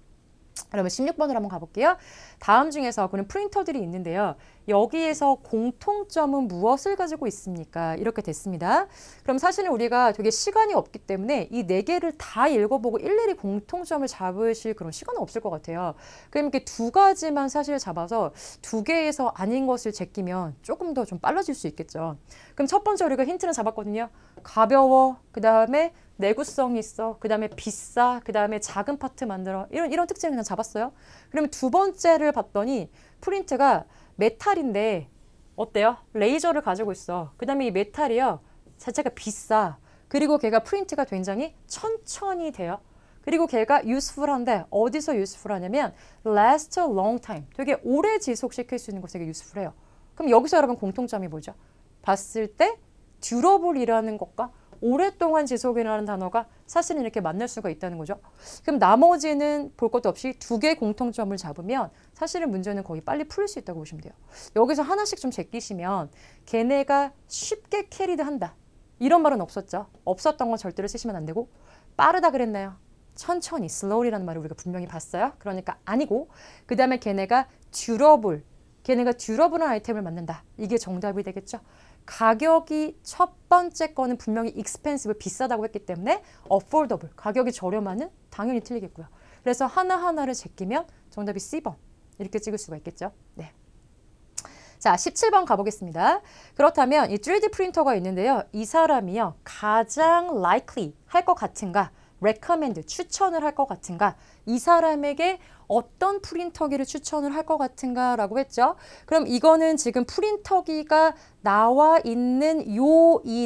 그러면 16번으로 한번 가볼게요. 다음 중에서 그런 프린터들이 있는데요. 여기에서 공통점은 무엇을 가지고 있습니까? 이렇게 됐습니다. 그럼 사실은 우리가 되게 시간이 없기 때문에 이 4개를 다 읽어보고 일일이 공통점을 잡으실 그런 시간은 없을 것 같아요. 그럼 이렇게 2가지만 사실 잡아서 2개에서 아닌 것을 제끼면 조금 더 좀 빨라질 수 있겠죠. 그럼 첫 번째 우리가 힌트는 잡았거든요. 가벼워, 그 다음에 내구성이 있어, 그 다음에 비싸, 그 다음에 작은 파트 만들어 이런 특징을 그냥 잡았어요. 그러면 두 번째를 봤더니 프린트가 메탈인데 어때요? 레이저를 가지고 있어. 그 다음에 이 메탈이요 자체가 비싸. 그리고 걔가 프린트가 굉장히 천천히 돼요. 그리고 걔가 useful한데 어디서 useful하냐면 last a long time. 되게 오래 지속시킬 수 있는 곳에 되게 useful해요. 그럼 여기서 여러분 공통점이 뭐죠? 봤을 때 durable이라는 것과 오랫동안 지속이라는 단어가 사실은 이렇게 만날 수가 있다는 거죠. 그럼 나머지는 볼 것도 없이 2개의 공통점을 잡으면 사실은 문제는 거의 빨리 풀릴 수 있다고 보시면 돼요. 여기서 하나씩 좀 제끼시면 걔네가 쉽게 캐리드한다. 이런 말은 없었죠. 없었던 건 절대로 쓰시면 안 되고 빠르다 그랬나요? 천천히, slowly라는 말을 우리가 분명히 봤어요. 그러니까 아니고 그 다음에 걔네가 durable, 걔네가 듀러블한 아이템을 만든다. 이게 정답이 되겠죠. 가격이 첫 번째 거는 분명히 expensive, 비싸다고 했기 때문에 affordable, 가격이 저렴하는 당연히 틀리겠고요. 그래서 하나하나를 제끼면 정답이 C번 이렇게 찍을 수가 있겠죠. 네. 자, 17번 가보겠습니다. 그렇다면 이 3D 프린터가 있는데요. 이 사람이요. 가장 likely 할 것 같은가? recommend, 추천을 할 것 같은가? 이 사람에게 어떤 프린터기를 추천을 할 것 같은가 라고 했죠. 그럼 이거는 지금 프린터기가 나와 있는 이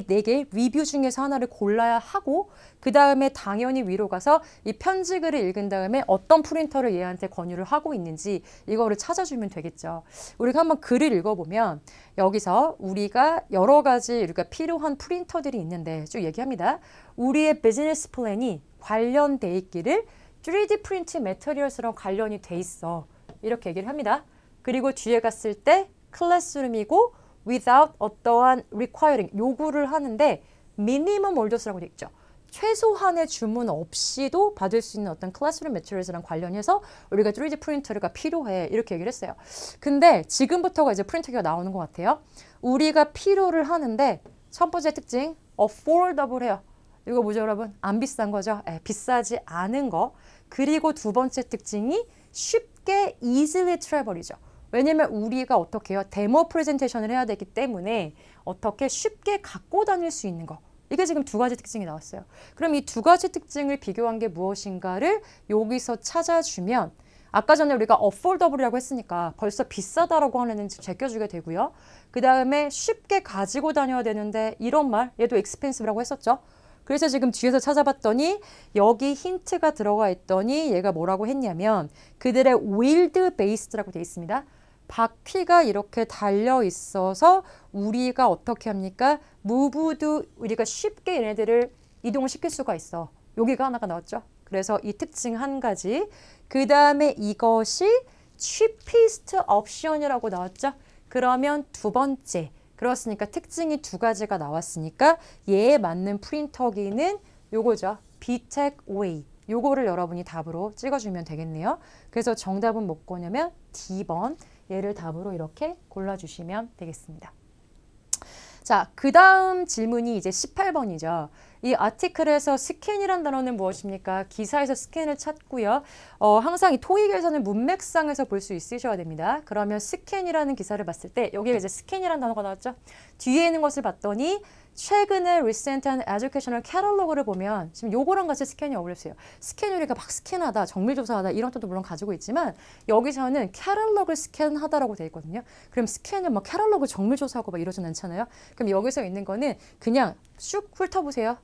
4개 리뷰 중에서 하나를 골라야 하고 그 다음에 당연히 위로 가서 이 편지글을 읽은 다음에 어떤 프린터를 얘한테 권유를 하고 있는지 이거를 찾아주면 되겠죠. 우리가 한번 글을 읽어보면 여기서 우리가 여러 가지 우리가 필요한 프린터들이 있는데 쭉 얘기합니다. 우리의 비즈니스 플랜이 관련돼 있기를 3D 프린트 매터리얼스랑 관련이 돼 있어. 이렇게 얘기를 합니다. 그리고 뒤에 갔을 때 클래스룸이고 without 어떠한 requiring 요구를 하는데 minimum orders라고 돼 있죠. 최소한의 주문 없이도 받을 수 있는 어떤 클래스룸 매트리얼스랑 관련해서 우리가 3D 프린터가 필요해 이렇게 얘기를 했어요. 근데 지금부터가 이제 프린터기가 나오는 것 같아요. 우리가 필요를 하는데 첫 번째 특징 affordable 해요. 이거 뭐죠 여러분? 안 비싼 거죠. 비싸지 않은 거. 그리고 두 번째 특징이 쉽게 easily travel이죠. 왜냐면 우리가 어떻게 해요? 데모 프레젠테이션을 해야 되기 때문에 어떻게 쉽게 갖고 다닐 수 있는 거. 이게 지금 두 가지 특징이 나왔어요. 그럼 이 두 가지 특징을 비교한 게 무엇인가를 여기서 찾아주면 아까 전에 우리가 affordable이라고 했으니까 벌써 비싸다라고 하는 집 제껴주게 되고요. 그 다음에 쉽게 가지고 다녀야 되는데 이런 말, 얘도 expensive라고 했었죠. 그래서 지금 뒤에서 찾아봤더니 여기 힌트가 들어가 있더니 얘가 뭐라고 했냐면 그들의 wheeled based라고 되어 있습니다. 바퀴가 이렇게 달려 있어서 우리가 어떻게 합니까? 무브도 우리가 쉽게 얘네들을 이동을 시킬 수가 있어. 여기가 하나가 나왔죠. 그래서 이 특징 한 가지. 그 다음에 이것이 cheapest option이라고 나왔죠. 그러면 두 번째. 그렇으니까 특징이 두 가지가 나왔으니까 얘에 맞는 프린터기는 요거죠. BTEC Way. 요거를 여러분이 답으로 찍어주면 되겠네요. 그래서 정답은 뭐냐면 D번. 얘를 답으로 이렇게 골라주시면 되겠습니다. 자, 그 다음 질문이 이제 18번이죠. 이 아티클에서 스캔이란 단어는 무엇입니까? 기사에서 스캔을 찾고요. 항상 이 토익에서는 문맥상에서 볼 수 있으셔야 됩니다. 그러면 스캔이라는 기사를 봤을 때 여기에 이제 스캔이라는 단어가 나왔죠. 뒤에 있는 것을 봤더니 최근에 recent한 educational catalog를 보면 지금 요거랑 같이 스캔이 어울렸어요. 스캔 우리가 막 스캔하다, 정밀조사하다 이런 뜻도 물론 가지고 있지만 여기서는 catalog을 스캔하다라고 되어 있거든요. 그럼 스캔은 막 catalog을 정밀조사하고 막 이러진 않잖아요. 그럼 여기서 있는 거는 그냥 쭉 훑어보세요.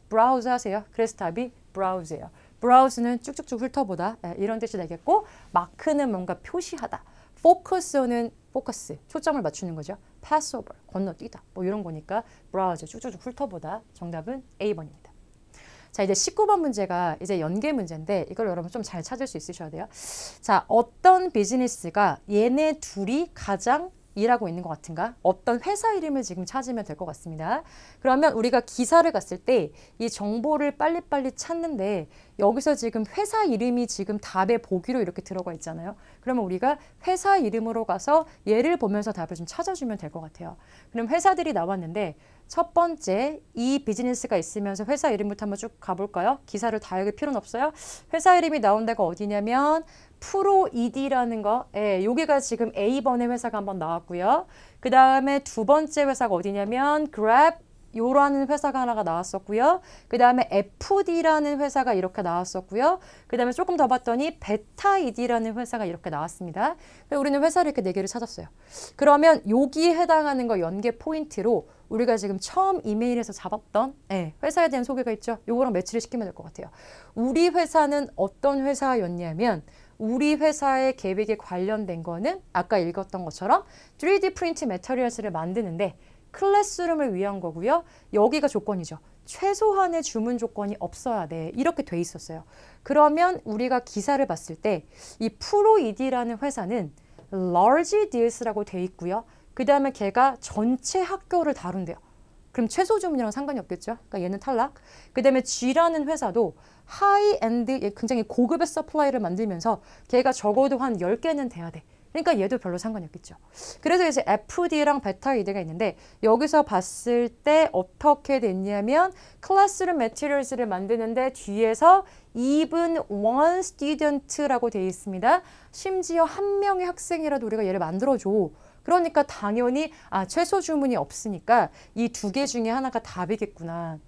browse 하세요. 그래서 답이 browse예요. browse는 쭉쭉쭉 훑어보다 이런 뜻이 되겠고 마크는 뭔가 표시하다. focus는 포커스, 초점을 맞추는 거죠. pass over, 건너뛰다 뭐 이런 거니까 browse, 쭉쭉쭉 훑어보다. 정답은 A번입니다. 자, 이제 19번 문제가 이제 연계 문제인데 이걸 여러분 좀 잘 찾을 수 있으셔야 돼요. 자, 어떤 비즈니스가 얘네 둘이 가장 일하고 있는 것 같은가? 어떤 회사 이름을 지금 찾으면 될 것 같습니다. 그러면 우리가 기사를 갔을 때 이 정보를 빨리빨리 찾는데 여기서 지금 회사 이름이 지금 답의 보기로 이렇게 들어가 있잖아요. 그러면 우리가 회사 이름으로 가서 얘를 보면서 답을 좀 찾아주면 될 것 같아요. 그럼 회사들이 나왔는데 첫 번째 이 비즈니스가 있으면서 회사 이름부터 한번 쭉 가볼까요? 기사를 다 읽을 필요는 없어요. 회사 이름이 나온 데가 어디냐면 프로이디라는 거, 여기가 지금 A번의 회사가 한번 나왔고요. 그 다음에 두 번째 회사가 어디냐면 그랩 요라는 회사가 하나가 나왔었고요. 그 다음에 FD라는 회사가 이렇게 나왔었고요. 그 다음에 조금 더 봤더니 베타이디라는 회사가 이렇게 나왔습니다. 우리는 회사를 이렇게 4개를 찾았어요. 그러면 여기에 해당하는 거 연계 포인트로 우리가 지금 처음 이메일에서 잡았던 회사에 대한 소개가 있죠. 요거랑 매치를 시키면 될 것 같아요. 우리 회사는 어떤 회사였냐면 우리 회사의 계획에 관련된 거는 아까 읽었던 것처럼 3D 프린트 매터리얼스를 만드는데 클래스룸을 위한 거고요. 여기가 조건이죠. 최소한의 주문 조건이 없어야 돼. 이렇게 돼 있었어요. 그러면 우리가 기사를 봤을 때 이 프로이디라는 회사는 large deals라고 돼 있고요. 그 다음에 걔가 전체 학교를 다룬대요. 그럼 최소 주문이랑 상관이 없겠죠. 그러니까 얘는 탈락. 그 다음에 G라는 회사도 하이엔드, 굉장히 고급의 서플라이를 만들면서 걔가 적어도 한 10개는 돼야 돼. 그러니까 얘도 별로 상관이 없겠죠. 그래서 이제 FD랑 베타이드가 있는데 여기서 봤을 때 어떻게 됐냐면 클래스룸 매티리얼스를 만드는데 뒤에서 even one student라고 되어 있습니다. 심지어 한 명의 학생이라도 우리가 얘를 만들어줘. 그러니까 당연히 최소 주문이 없으니까 이 두 개 중에 하나가 답이겠구나.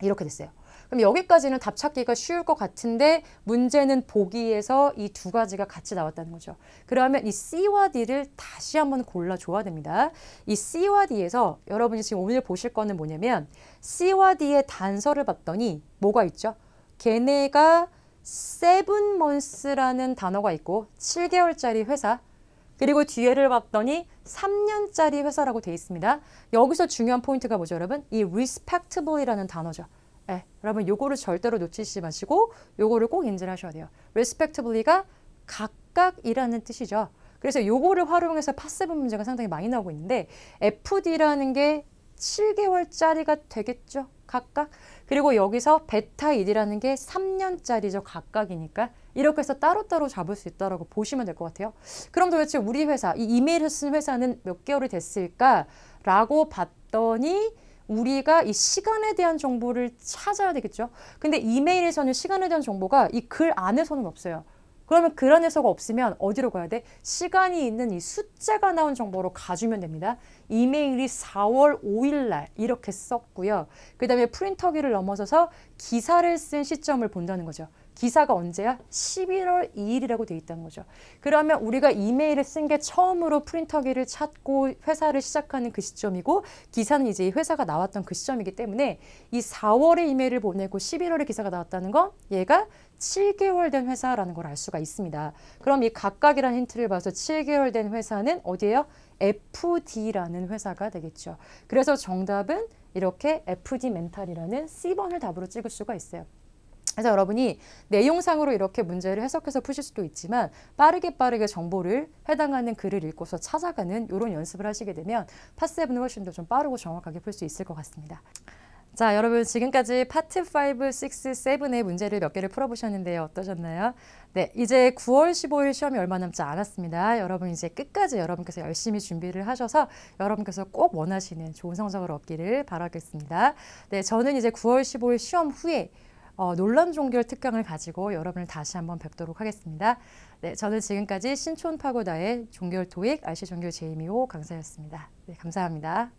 이렇게 됐어요. 그럼 여기까지는 답 찾기가 쉬울 것 같은데 문제는 보기에서 이 두 가지가 같이 나왔다는 거죠. 그러면 이 C와 D를 다시 한번 골라줘야 됩니다. 이 C와 D에서 여러분이 지금 오늘 보실 거는 뭐냐면 C와 D의 단서를 봤더니 뭐가 있죠? 걔네가 7months라는 단어가 있고 7개월짜리 회사, 그리고 뒤에를 봤더니 3년짜리 회사라고 돼 있습니다. 여기서 중요한 포인트가 뭐죠, 여러분? 이 respectable이라는 단어죠. 네, 여러분 요거를 절대로 놓치지 마시고 요거를 꼭 인지를 하셔야 돼요. respectably가 각각이라는 뜻이죠. 그래서 요거를 활용해서 파7 문제가 상당히 많이 나오고 있는데 FD라는 게 7개월짜리가 되겠죠, 각각. 그리고 여기서 베타 1이라는 게 3년짜리죠, 각각이니까. 이렇게 해서 따로따로 잡을 수 있다고 보시면 될 것 같아요. 그럼 도대체 우리 회사, 이 이메일을 쓴 회사는 몇 개월이 됐을까라고 봤더니 우리가 이 시간에 대한 정보를 찾아야 되겠죠. 근데 이메일에서는 시간에 대한 정보가 이 글 안에서는 없어요. 그러면 글 안에서가 없으면 어디로 가야 돼? 시간이 있는 이 숫자가 나온 정보로 가주면 됩니다. 이메일이 4월 5일 날 이렇게 썼고요. 그 다음에 프린터기를 넘어서서 기사를 쓴 시점을 본다는 거죠. 기사가 언제야? 11월 2일이라고 돼 있다는 거죠. 그러면 우리가 이메일을 쓴 게 처음으로 프린터기를 찾고 회사를 시작하는 그 시점이고 기사는 이제 이 회사가 나왔던 그 시점이기 때문에 이 4월에 이메일을 보내고 11월에 기사가 나왔다는 건 얘가 7개월 된 회사라는 걸 알 수가 있습니다. 그럼 이 각각이라는 힌트를 봐서 7개월 된 회사는 어디예요? FD라는 회사가 되겠죠. 그래서 정답은 이렇게 FD 멘탈이라는 C번을 답으로 찍을 수가 있어요. 그래서 여러분이 내용상으로 이렇게 문제를 해석해서 푸실 수도 있지만 빠르게 정보를 해당하는 글을 읽고서 찾아가는 이런 연습을 하시게 되면 파7은 훨씬 더 좀 빠르고 정확하게 풀 수 있을 것 같습니다. 자, 여러분 지금까지 파트 5, 6, 7의 문제를 몇 개를 풀어보셨는데요. 어떠셨나요? 네, 이제 9월 15일 시험이 얼마 남지 않았습니다. 여러분 이제 끝까지 여러분께서 열심히 준비를 하셔서 여러분께서 꼭 원하시는 좋은 성적을 얻기를 바라겠습니다. 네, 저는 이제 9월 15일 시험 후에 논란 종결 특강을 가지고 여러분을 다시 한번 뵙도록 하겠습니다. 네, 저는 지금까지 신촌 파고다의 종결 토익 RC 종결 제이미 5 강사였습니다. 네, 감사합니다.